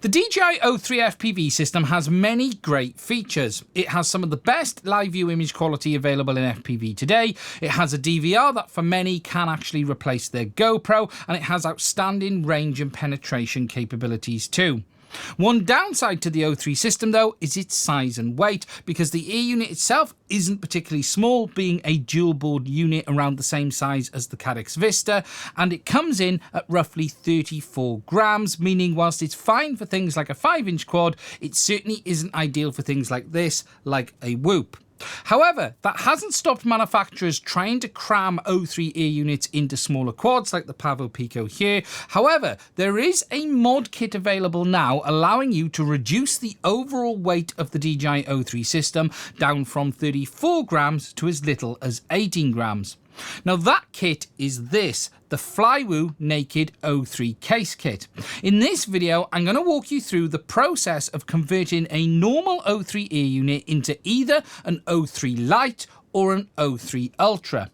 The DJI O3 FPV system has many great features. It has some of the best live view image quality available in FPV today. It has a DVR that for many can actually replace their GoPro, and it has outstanding range and penetration capabilities too. One downside to the O3 system though is its size and weight, because the air unit itself isn't particularly small, being a dual board unit around the same size as the Caddx Vista, and it comes in at roughly 34 grams, meaning whilst it's fine for things like a 5-inch quad, it certainly isn't ideal for things like this, like a Whoop. However, that hasn't stopped manufacturers trying to cram O3 air units into smaller quads like the Pavo Pico here. However, there is a mod kit available now allowing you to reduce the overall weight of the DJI O3 system down from 34 grams to as little as 18 grams. Now that kit is this, the FlyWoo Naked O3 Case Kit. In this video, I'm going to walk you through the process of converting a normal O3 air unit into either an O3 Lite or an O3 Ultra.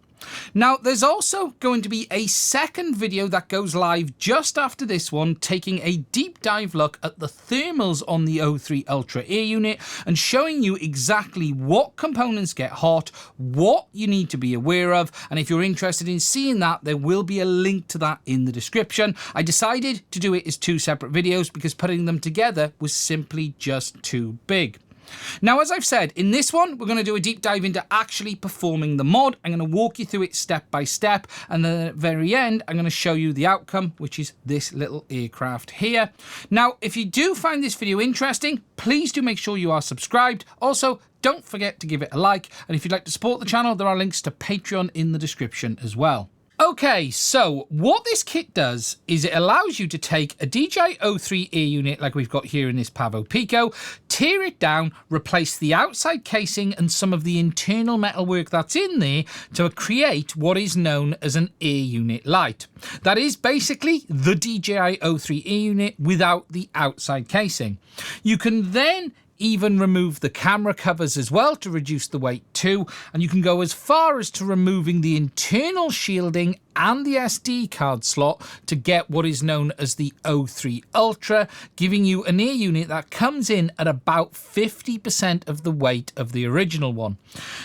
Now, there's also going to be a second video that goes live just after this one, taking a deep dive look at the thermals on the O3 Ultra air unit and showing you exactly what components get hot, what you need to be aware of, and if you're interested in seeing that, there will be a link to that in the description. I decided to do it as two separate videos because putting them together was simply just too big. Now, as I've said, in this one, we're going to do a deep dive into actually performing the mod. I'm going to walk you through it step by step, and then at the very end, I'm going to show you the outcome, which is this little aircraft here. Now, if you do find this video interesting, please do make sure you are subscribed. Also, don't forget to give it a like, and if you'd like to support the channel, there are links to Patreon in the description as well. Okay, so what this kit does is it allows you to take a DJI O3 air unit like we've got here in this Pavo Pico, tear it down, replace the outside casing and some of the internal metalwork that's in there to create what is known as an air unit Lite. That is basically the DJI O3 air unit without the outside casing. You can then even remove the camera covers as well to reduce the weight too, and you can go as far as to removing the internal shielding and the SD card slot to get what is known as the O3 Ultra, giving you an air unit that comes in at about 50% of the weight of the original one.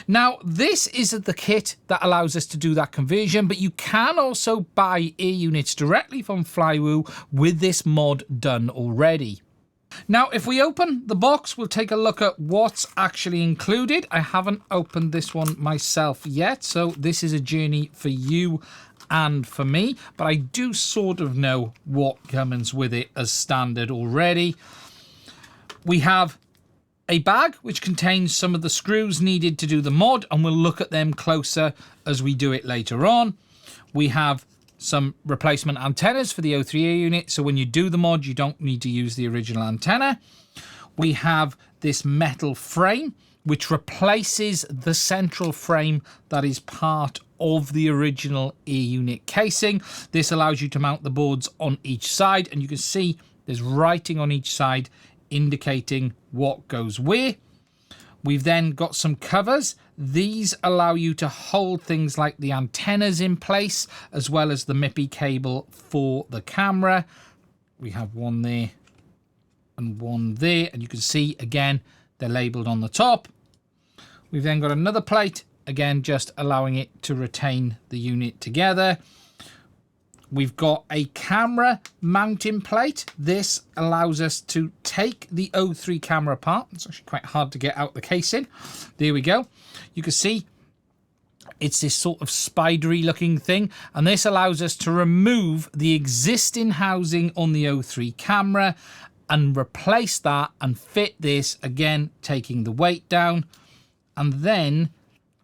Now, this isn't the kit that allows us to do that conversion, but you can also buy air units directly from FlyWoo with this mod done already. Now, if we open the box, we'll take a look at what's actually included. I haven't opened this one myself yet, so this is a journey for you and for me, but I do sort of know what comes with it as standard already. We have a bag which contains some of the screws needed to do the mod, and we'll look at them closer as we do it later on. We have some replacement antennas for the O3 air unit, so when you do the mod you don't need to use the original antenna. We have this metal frame which replaces the central frame that is part of the original air unit casing. This allows you to mount the boards on each side, and you can see there's writing on each side indicating what goes where. We've then got some covers. These allow you to hold things like the antennas in place, as well as the MIPI cable for the camera. We have one there and one there, and you can see, again, they're labeled on the top. We've then got another plate, again, just allowing it to retain the unit together. We've got a camera mounting plate. This allows us to take the O3 camera apart. It's actually quite hard to get out the casing. There we go. You can see it's this sort of spidery looking thing, and this allows us to remove the existing housing on the O3 camera and replace that and fit this, again, taking the weight down. And then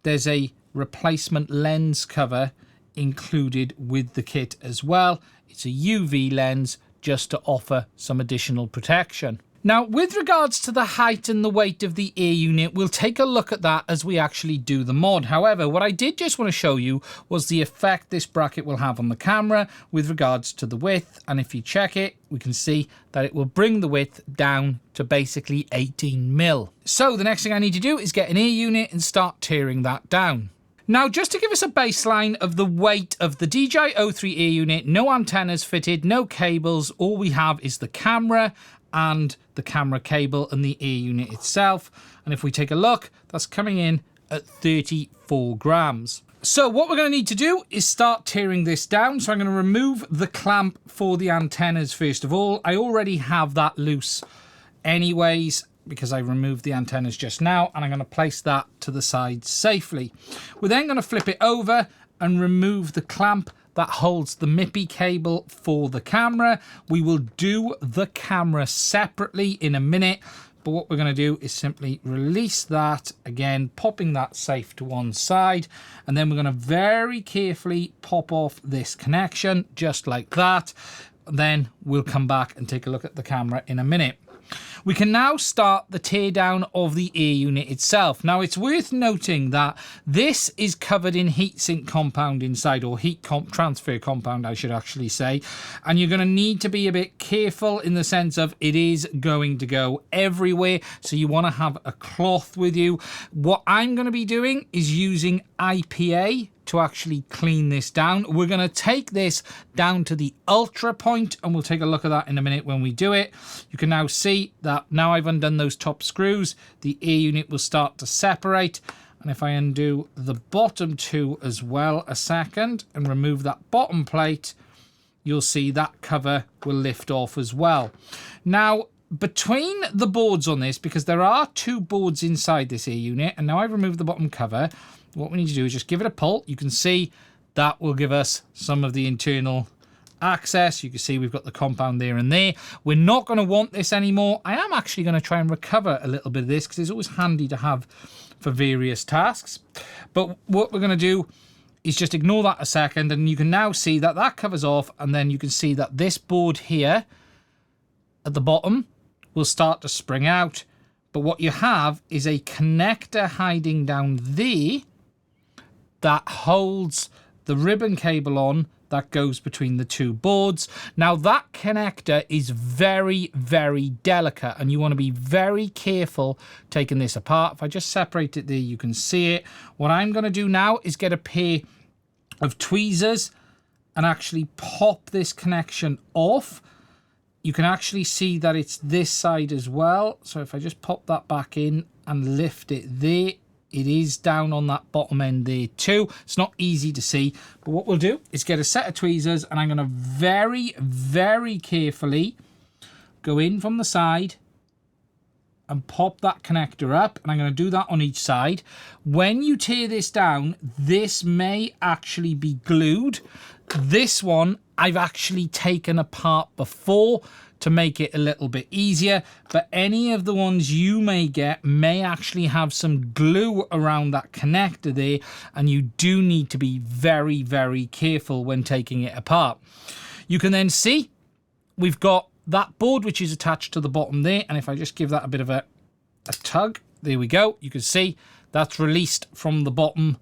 there's a replacement lens cover included with the kit as well. It's a UV lens just to offer some additional protection. Now, with regards to the height and the weight of the air unit, we'll take a look at that as we actually do the mod. However, what I did just want to show you was the effect this bracket will have on the camera with regards to the width. And if you check it, we can see that it will bring the width down to basically 18 mil. So the next thing I need to do is get an air unit and start tearing that down. Now, just to give us a baseline of the weight of the DJI O3 air unit, no antennas fitted, no cables, all we have is the camera and the camera cable and the air unit itself. And if we take a look, that's coming in at 34 grams. So what we're going to need to do is start tearing this down. So I'm going to remove the clamp for the antennas first of all. I already have that loose anyways, because I removed the antennas just now, and I'm going to place that to the side safely. We're then going to flip it over and remove the clamp that holds the MIPI cable for the camera. We will do the camera separately in a minute, but what we're going to do is simply release that, again popping that safe to one side, and then we're going to very carefully pop off this connection just like that. Then we'll come back and take a look at the camera in a minute. We can now start the teardown of the air unit itself. Now, it's worth noting that this is covered in heatsink compound inside, or transfer compound, I should actually say. And you're going to need to be a bit careful in the sense of it is going to go everywhere. So you want to have a cloth with you. What I'm going to be doing is using IPA to actually clean this down. We're going to take this down to the ultra point, and we'll take a look at that in a minute when we do it. You can now see that now I've undone those top screws, the air unit will start to separate. And if I undo the bottom two as well a second and remove that bottom plate, you'll see that cover will lift off as well. Now, between the boards on this, because there are two boards inside this air unit, and now I've removed the bottom cover, what we need to do is just give it a pull. You can see that will give us some of the internal access. You can see we've got the compound there and there. We're not going to want this anymore. I am actually going to try and recover a little bit of this because it's always handy to have for various tasks. But what we're going to do is just ignore that a second, and you can now see that that covers off, and then you can see that this board here at the bottom will start to spring out. But what you have is a connector hiding down there that holds the ribbon cable on that goes between the two boards. Now that connector is very, very delicate, and you want to be very careful taking this apart. If I just separate it there, you can see it. What I'm going to do now is get a pair of tweezers and actually pop this connection off. You can actually see that it's this side as well. So if I just pop that back in and lift it there, it is down on that bottom end there too. It's not easy to see, but what we'll do is get a set of tweezers, and I'm going to very, very carefully go in from the side and pop that connector up, and I'm going to do that on each side. When you tear this down, this may actually be glued. This one I've actually taken apart before to make it a little bit easier, but any of the ones you may get may actually have some glue around that connector there, and you do need to be very, very careful when taking it apart. You can then see we've got that board which is attached to the bottom there, and if I just give that a bit of a tug, there we go. You can see that's released from the bottom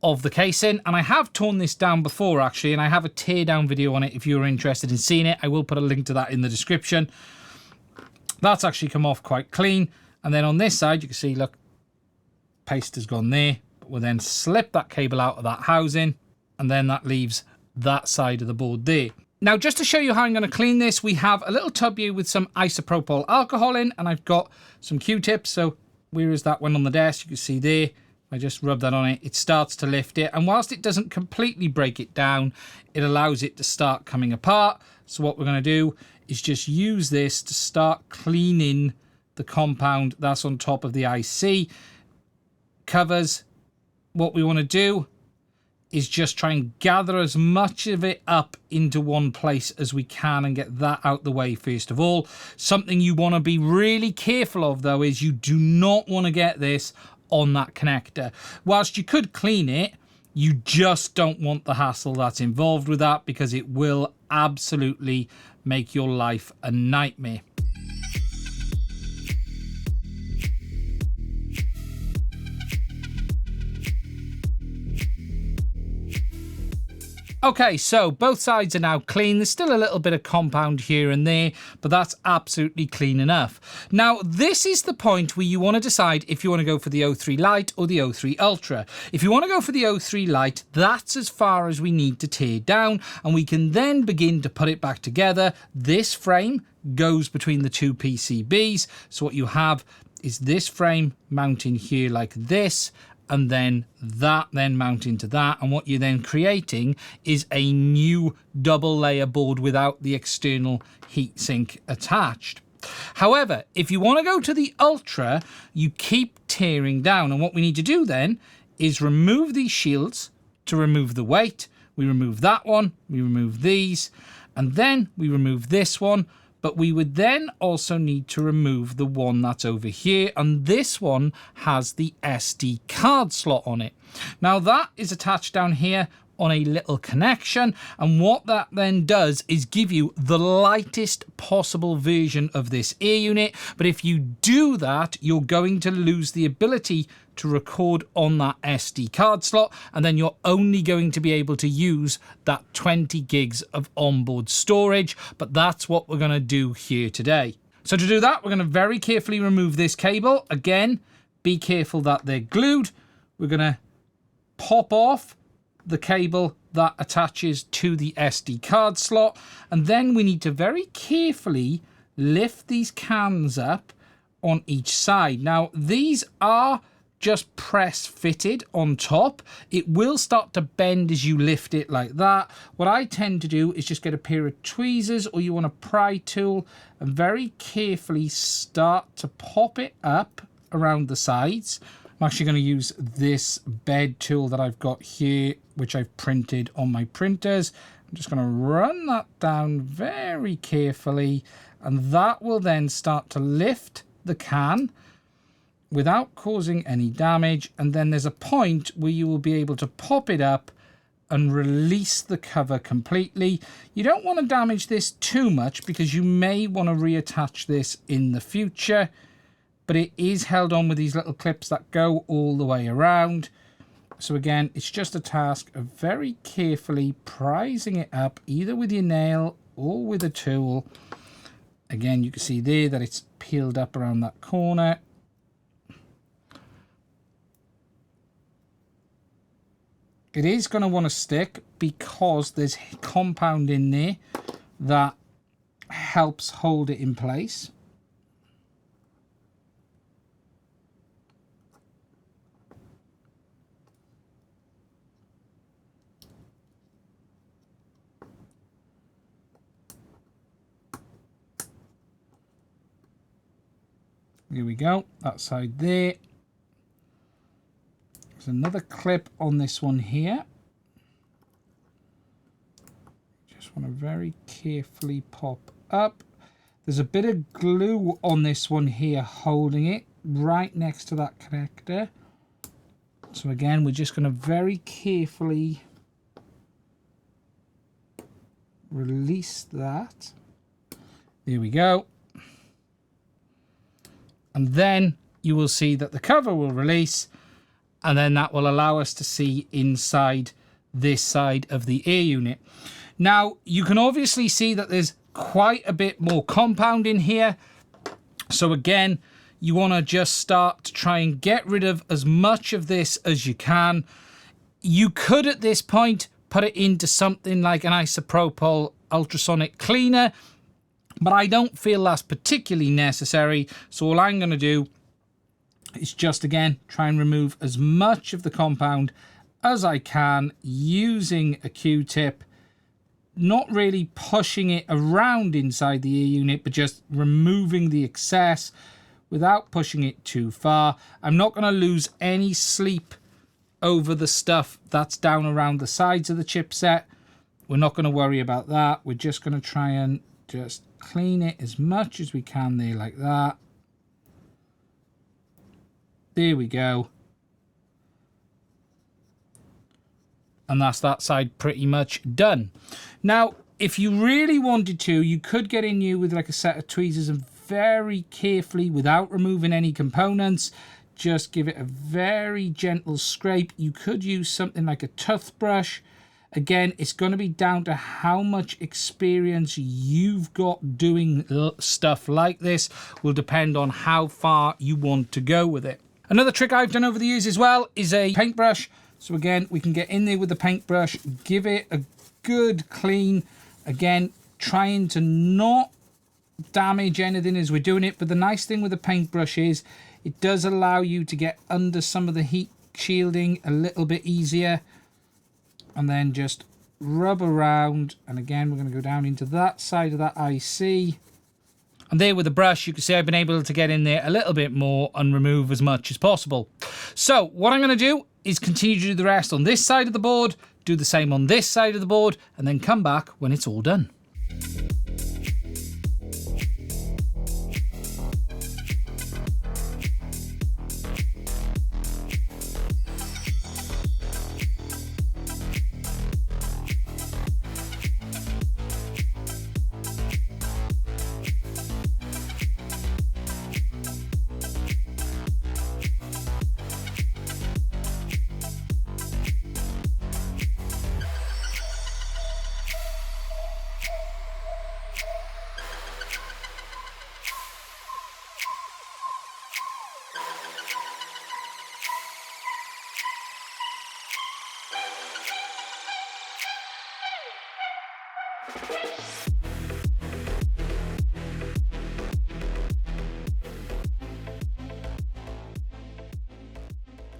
of the casing, and I have torn this down before actually, and I have a tear down video on it if you're interested in seeing it. I will put a link to that in the description. That's actually come off quite clean, and then on this side you can see, look, paste has gone there, but we'll then slip that cable out of that housing, and then that leaves that side of the board there. Now, just to show you how I'm going to clean this, we have a little tub here with some isopropyl alcohol in, and I've got some Q-tips. So where is that one on the desk? You can see there. I just rub that on it, it starts to lift it, and whilst it doesn't completely break it down, it allows it to start coming apart. So what we're going to do is just use this to start cleaning the compound that's on top of the IC covers. What we want to do is just try and gather as much of it up into one place as we can and get that out the way first of all. Something you want to be really careful of though is you do not want to get this on that connector. Whilst you could clean it, you just don't want the hassle that's involved with that, because it will absolutely make your life a nightmare. Okay, so both sides are now clean. There's still a little bit of compound here and there, but that's absolutely clean enough. Now, this is the point where you want to decide if you want to go for the O3 Lite or the O3 Ultra. If you want to go for the O3 Lite, that's as far as we need to tear down, and we can then begin to put it back together. This frame goes between the two PCBs. So what you have is this frame mounting here like this, and then that then mounting to that. And what you're then creating is a new double layer board without the external heatsink attached. However, if you want to go to the Ultra, you keep tearing down. And what we need to do then is remove these shields to remove the weight. We remove that one, we remove these, and then we remove this one. But we would then also need to remove the one that's over here. And this one has the SD card slot on it. Now that is attached down here on a little connection. And what that then does is give you the lightest possible version of this air unit. But if you do that, you're going to lose the ability to record on that SD card slot, and then you're only going to be able to use that 20 gigs of onboard storage. But that's what we're going to do here today. So to do that, we're going to very carefully remove this cable. Again, be careful that they're glued. We're going to pop off the cable that attaches to the SD card slot, and then we need to very carefully lift these cans up on each side. Now these are just press fitted on top. It will start to bend as you lift it like that. What I tend to do is just get a pair of tweezers, or you want a pry tool, and very carefully start to pop it up around the sides. I'm actually going to use this bed tool that I've got here, which I've printed on my printers. I'm just going to run that down very carefully, and that will then start to lift the can without causing any damage. And then there's a point where you will be able to pop it up and release the cover completely. You don't want to damage this too much because you may want to reattach this in the future, but it is held on with these little clips that go all the way around. So again, it's just a task of very carefully prising it up, either with your nail or with a tool. Again, you can see there that it's peeled up around that corner. It is going to want to stick because there's compound in there that helps hold it in place. Here we go, that side there. There's another clip on this one here. Just want to very carefully pop up. There's a bit of glue on this one here holding it right next to that connector. So again, we're just going to very carefully release that. There we go. And then you will see that the cover will release, and then that will allow us to see inside this side of the air unit. Now, you can obviously see that there's quite a bit more compound in here. So again, you want to just start to try and get rid of as much of this as you can. You could, at this point, put it into something like an isopropyl ultrasonic cleaner, but I don't feel that's particularly necessary. So all I'm going to do is just, again, try and remove as much of the compound as I can using a Q-tip, not really pushing it around inside the air unit, but just removing the excess without pushing it too far. I'm not going to lose any sleep over the stuff that's down around the sides of the chipset. We're not going to worry about that. We're just going to try and just clean it as much as we can there, like that. There we go. And that's that side pretty much done. Now, if you really wanted to, you could get in here with like a set of tweezers and very carefully, without removing any components, just give it a very gentle scrape. You could use something like a toothbrush. Again, it's going to be down to how much experience you've got doing stuff like this. Will depend on how far you want to go with it. Another trick I've done over the years as well is a paintbrush. So again, we can get in there with the paintbrush, give it a good clean. Again, trying to not damage anything as we're doing it. But the nice thing with the paintbrush is it does allow you to get under some of the heat shielding a little bit easier. And then just rub around. And again, we're going to go down into that side of that IC. And there with the brush, you can see I've been able to get in there a little bit more and remove as much as possible. So what I'm going to do is continue to do the rest on this side of the board, do the same on this side of the board, and then come back when it's all done.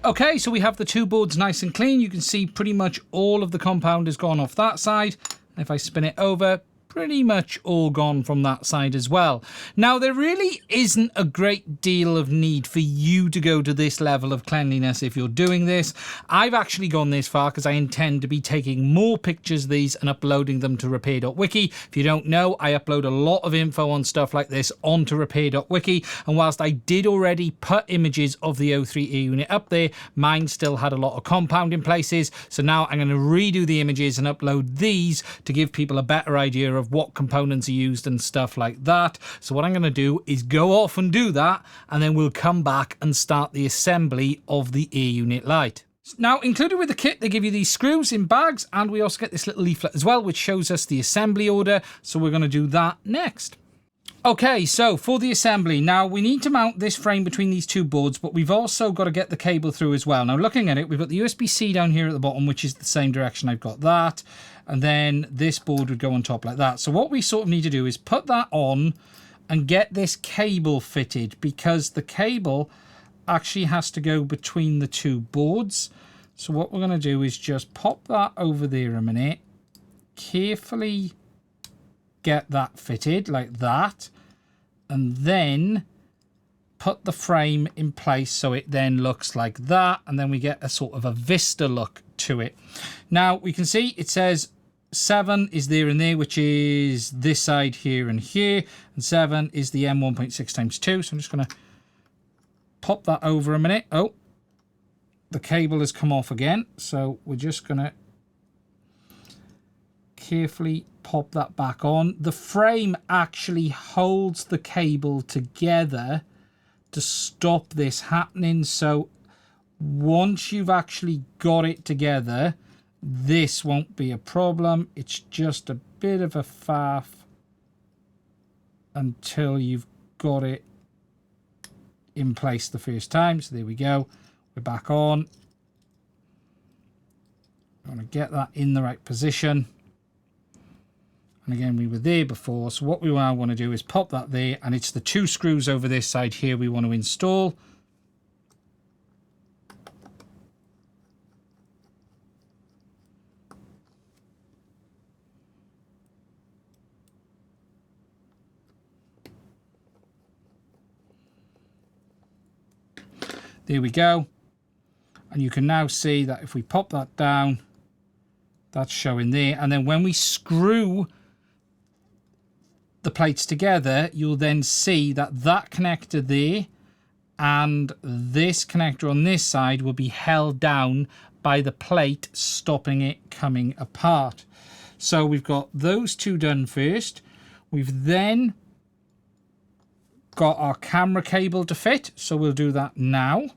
Okay, so we have the two boards nice and clean. You can see pretty much all of the compound has gone off that side. If I spin it over, pretty much all gone from that side as well. Now, there really isn't a great deal of need for you to go to this level of cleanliness if you're doing this. I've actually gone this far because I intend to be taking more pictures of these and uploading them to repair.wiki. If you don't know, I upload a lot of info on stuff like this onto repair.wiki, and whilst I did already put images of the O3 air unit up there, mine still had a lot of compound in places. So now I'm going to redo the images and upload these to give people a better idea of what components are used and stuff like that. So what I'm going to do is go off and do that, and then we'll come back and start the assembly of the air unit Lite. Now, included with the kit, they give you these screws in bags, and we also get this little leaflet as well, which shows us the assembly order. So we're going to do that next. Okay, so for the assembly, now we need to mount this frame between these two boards, but we've also got to get the cable through as well. Now, looking at it, we've got the USB-C down here at the bottom, which is the same direction I've got that. And then this board would go on top like that. So what we sort of need to do is put that on and get this cable fitted, because the cable actually has to go between the two boards. So what we're going to do is just pop that over there a minute, carefully get that fitted like that, and then put the frame in place so it then looks like that, and then we get a sort of a vista look to it. Now we can see it says 7 is there and there, which is this side here and here, and 7 is the M1.6x2. So I'm just going to pop that over a minute. Oh, the cable has come off again, so we're just going to carefully pop that back on. The frame actually holds the cable together to stop this happening. So once you've actually got it together, this won't be a problem. It's just a bit of a faff until you've got it in place the first time. So there we go. We're back on. I'm going to get that in the right position. And again, we were there before. So what we now want to do is pop that there, and it's the two screws over this side here we want to install. There we go. And you can now see that if we pop that down, that's showing there. And then when we screw the plates together, you'll then see that that connector there and this connector on this side will be held down by the plate, stopping it coming apart. So we've got those two done first. We've then got our camera cable to fit, so we'll do that now.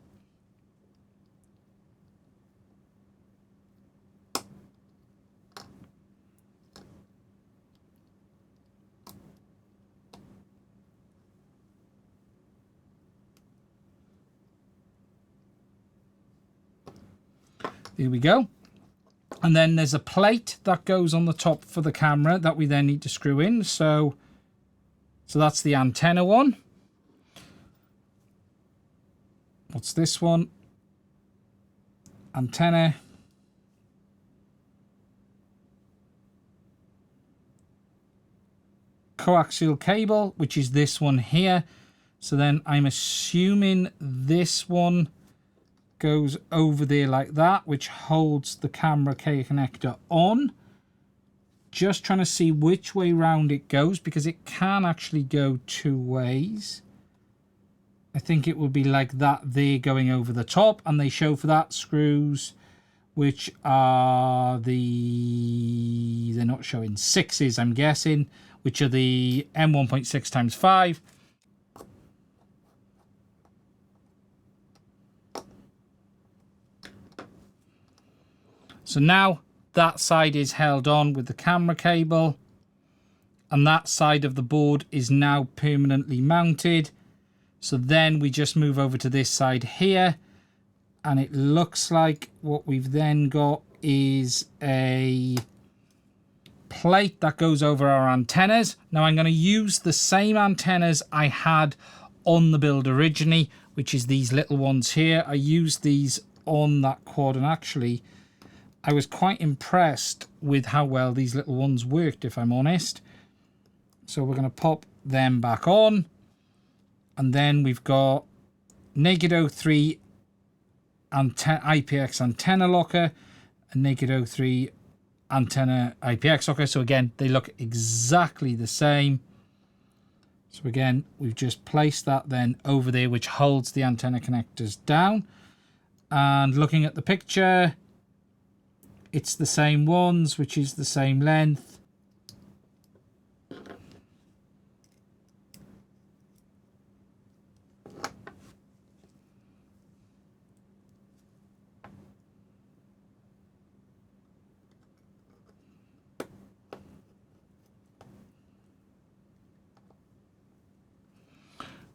There we go. And then there's a plate that goes on the top for the camera that we then need to screw in. So So that's the antenna one. What's this one? Antenna. Coaxial cable, which is this one here. So then I'm assuming this one goes over there like that, which holds the camera connector on. Just trying to see which way round it goes, because it can actually go two ways. I think it will be like that there going over the top, and they show for that screws, which are the, they're not showing 6s, I'm guessing, which are the M1.6 times 5. So now that side is held on with the camera cable, and that side of the board is now permanently mounted. So then we just move over to this side here, and it looks like what we've then got is a plate that goes over our antennas. Now I'm going to use the same antennas I had on the build originally, which is these little ones here. I used these on that quad, and actually I was quite impressed with how well these little ones worked, if I'm honest. So we're going to pop them back on, and then we've got Naked 03 IPX antenna locker and Naked 03 antenna IPX locker. So again, they look exactly the same. So again, we've just placed that then over there, which holds the antenna connectors down. And looking at the picture, it's the same ones, which is the same length.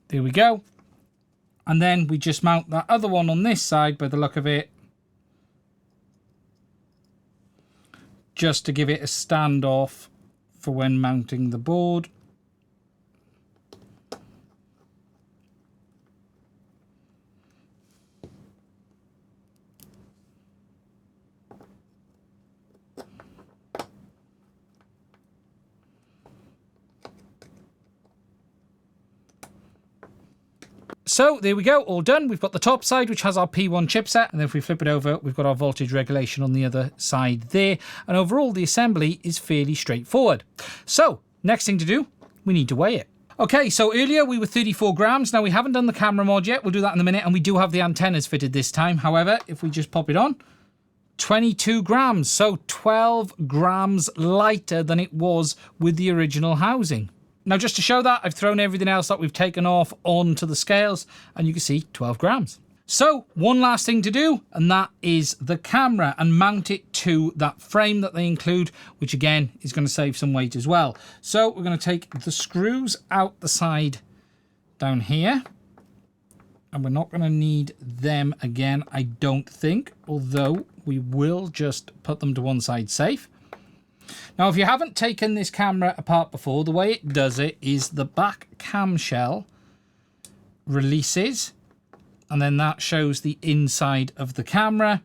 There we go. And then we just mount that other one on this side by the look of it, just to give it a standoff for when mounting the board. So there we go, all done. We've got the top side, which has our P1 chipset, and then if we flip it over, we've got our voltage regulation on the other side there. And overall, the assembly is fairly straightforward. So next thing to do, we need to weigh it. Okay, so earlier we were 34 grams. Now we haven't done the camera mod yet. We'll do that in a minute, and we do have the antennas fitted this time. However, if we just pop it on, 22 grams, so 12 grams lighter than it was with the original housing. Now, just to show that, I've thrown everything else that we've taken off onto the scales, and you can see 12 grams. So one last thing to do, and that is the camera, and mount it to that frame that they include, which again is going to save some weight as well. So we're going to take the screws out the side down here, and we're not going to need them again, I don't think, although we will just put them to one side safe. Now, if you haven't taken this camera apart before, the way it does it is the back camshell releases, and then that shows the inside of the camera.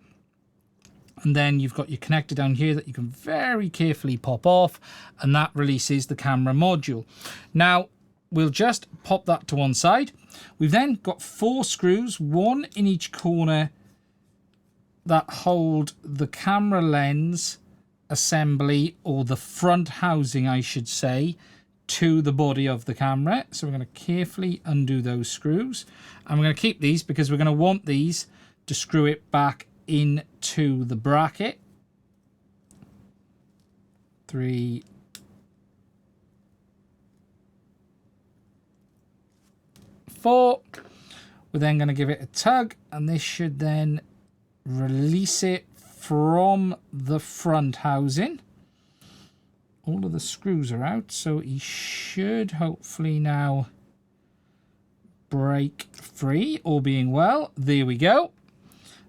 And then you've got your connector down here that you can very carefully pop off, and that releases the camera module. Now, we'll just pop that to one side. We've then got 4 screws, one in each corner, that hold the camera lens assembly, or the front housing I should say, to the body of the camera. So we're going to carefully undo those screws, and we're going to keep these because we're going to want these to screw it back into the bracket. 3, 4. We're then going to give it a tug, and this should then release it from the front housing. All of the screws are out, so he should hopefully now break free, all being well. There we go.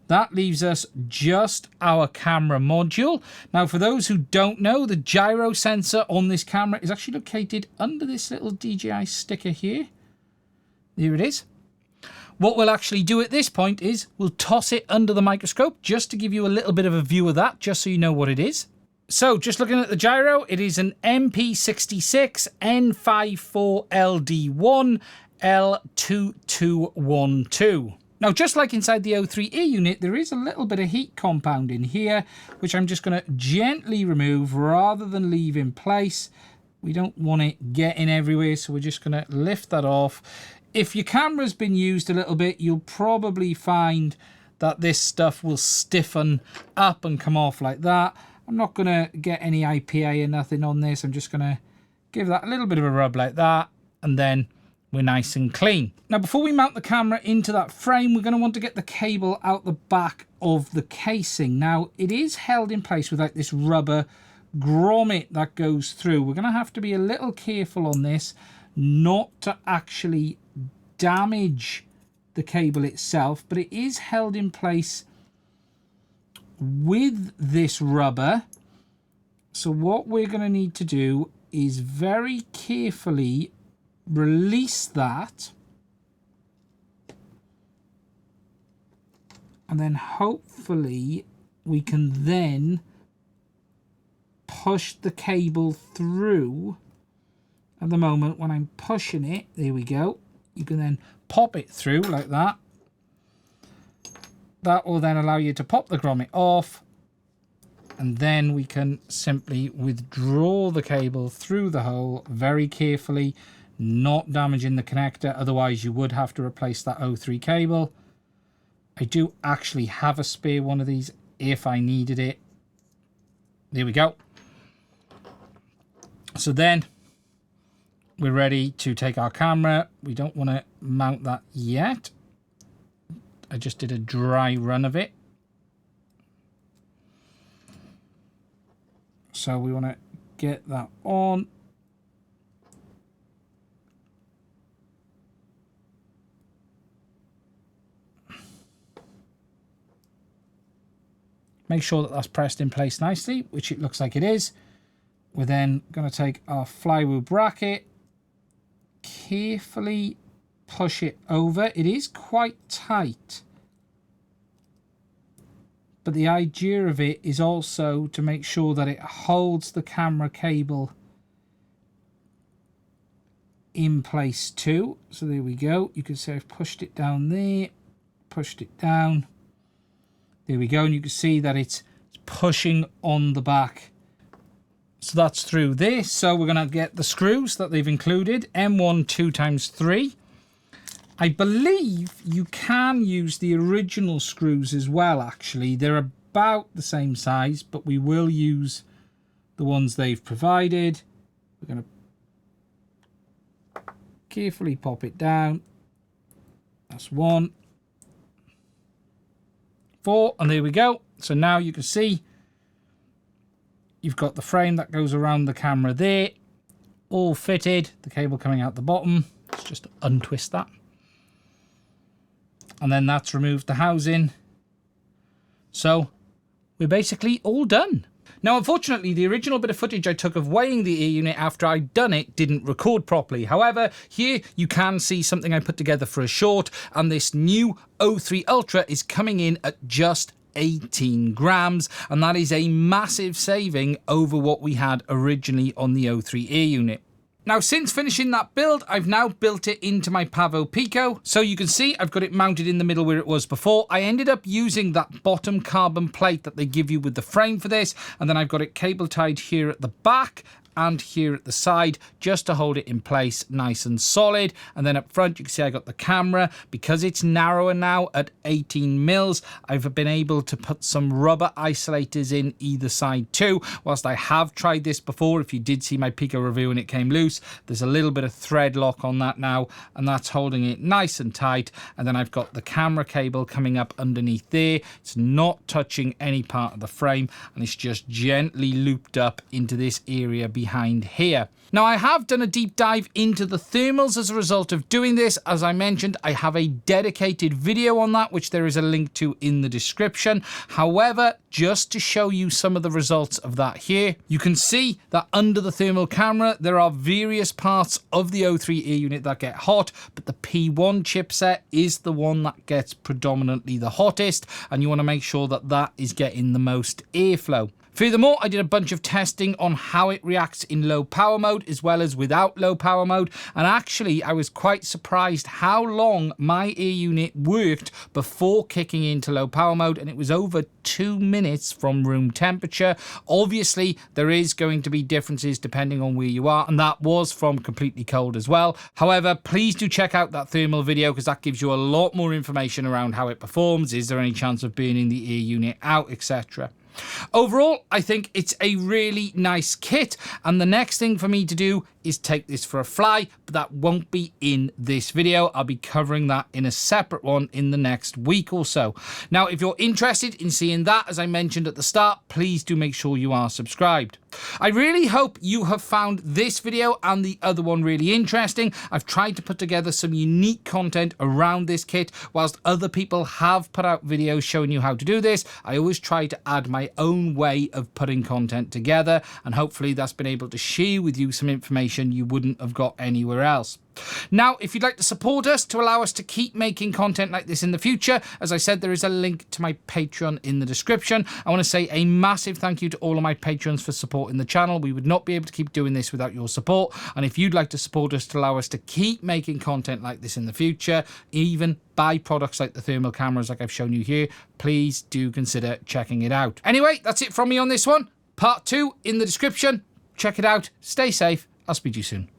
That leaves us just our camera module. Now, for those who don't know, the gyro sensor on this camera is actually located under this little DJI sticker here. There it is. What we'll actually do at this point is we'll toss it under the microscope just to give you a little bit of a view of that, just so you know what it is. So just looking at the gyro, it is an MP66 N54LD1 L2212. Now, just like inside the O3E unit, there is a little bit of heat compound in here, which I'm just going to gently remove rather than leave in place. We don't want it getting everywhere, so we're just going to lift that off. If your camera's been used a little bit, you'll probably find that this stuff will stiffen up and come off like that. I'm not going to get any IPA or nothing on this. I'm just going to give that a little bit of a rub like that, and then we're nice and clean. Now, before we mount the camera into that frame, we're going to want to get the cable out the back of the casing. Now, it is held in place with like this rubber grommet that goes through. We're going to have to be a little careful on this, not to actually damage the cable itself, but it is held in place with this rubber. So what we're going to need to do is very carefully release that, and then hopefully we can then push the cable through. At the moment, when I'm pushing it, there we go, you can then pop it through like that. That will then allow you to pop the grommet off, and then we can simply withdraw the cable through the hole very carefully, not damaging the connector. Otherwise you would have to replace that O3 cable. I do actually have a spare one of these if I needed it. There we go. So then we're ready to take our camera. We don't want to mount that yet. I just did a dry run of it. So we want to get that on. Make sure that that's pressed in place nicely, which it looks like it is. We're then going to take our FlyWoo bracket, carefully push it over. It is quite tight, but the idea of it is also to make sure that it holds the camera cable in place too. So there we go. You can see I've pushed it down there, pushed it down. There we go, and you can see that it's pushing on the back. So that's through this. So we're going to get the screws that they've included, M1 2x3. I believe you can use the original screws as well, actually. They're about the same size, but we will use the ones they've provided. We're going to carefully pop it down. That's 1, 4, and there we go. So now you can see you've got the frame that goes around the camera there, all fitted, the cable coming out the bottom. Let's just untwist that. And then that's removed the housing. So we're basically all done. Now, unfortunately, the original bit of footage I took of weighing the air unit after I'd done it didn't record properly. However, here you can see something I put together for a short, and this new O3 Ultra is coming in at just 18 grams, and that is a massive saving over what we had originally on the O3 air unit. Now, since finishing that build, I've now built it into my Pavo Pico. So you can see I've got it mounted in the middle where it was before. I ended up using that bottom carbon plate that they give you with the frame for this. And then I've got it cable tied here at the back and here at the side just to hold it in place nice and solid. And then up front you can see I got the camera. Because it's narrower now at 18 mils, I've been able to put some rubber isolators in either side too. Whilst I have tried this before, if you did see my Pico review and it came loose, there's a little bit of thread lock on that now, and that's holding it nice and tight. And then I've got the camera cable coming up underneath there. It's not touching any part of the frame, and it's just gently looped up into this area behind behind here. Now, I have done a deep dive into the thermals as a result of doing this. As I mentioned, I have a dedicated video on that, which there is a link to in the description. However, just to show you some of the results of that here, you can see that under the thermal camera, there are various parts of the O3 air unit that get hot, but the P1 chipset is the one that gets predominantly the hottest, and you want to make sure that that is getting the most airflow. Furthermore, I did a bunch of testing on how it reacts in low power mode as well as without low power mode, and actually I was quite surprised how long my air unit worked before kicking into low power mode, and it was over 2 minutes from room temperature. Obviously, there is going to be differences depending on where you are, and that was from completely cold as well. However, please do check out that thermal video because that gives you a lot more information around how it performs. Is there any chance of burning the air unit out, etc. Overall, I think it's a really nice kit, and the next thing for me to do is take this for a fly, but that won't be in this video. I'll be covering that in a separate one in the next week or so. Now, if you're interested in seeing that, as I mentioned at the start, please do make sure you are subscribed. I really hope you have found this video and the other one really interesting. I've tried to put together some unique content around this kit. Whilst other people have put out videos showing you how to do this, I always try to add my own way of putting content together, and hopefully that's been able to share with you some information you wouldn't have got anywhere else. Now, if you'd like to support us to allow us to keep making content like this in the future, as I said, there is a link to my Patreon in the description. I want to say a massive thank you to all of my patrons for supporting the channel. We would not be able to keep doing this without your support. And if you'd like to support us to allow us to keep making content like this in the future, even buy products like the thermal cameras like I've shown you here, please do consider checking it out. Anyway, that's it from me on this one. Part 2 in the description. Check it out. Stay safe. I'll speak to you soon.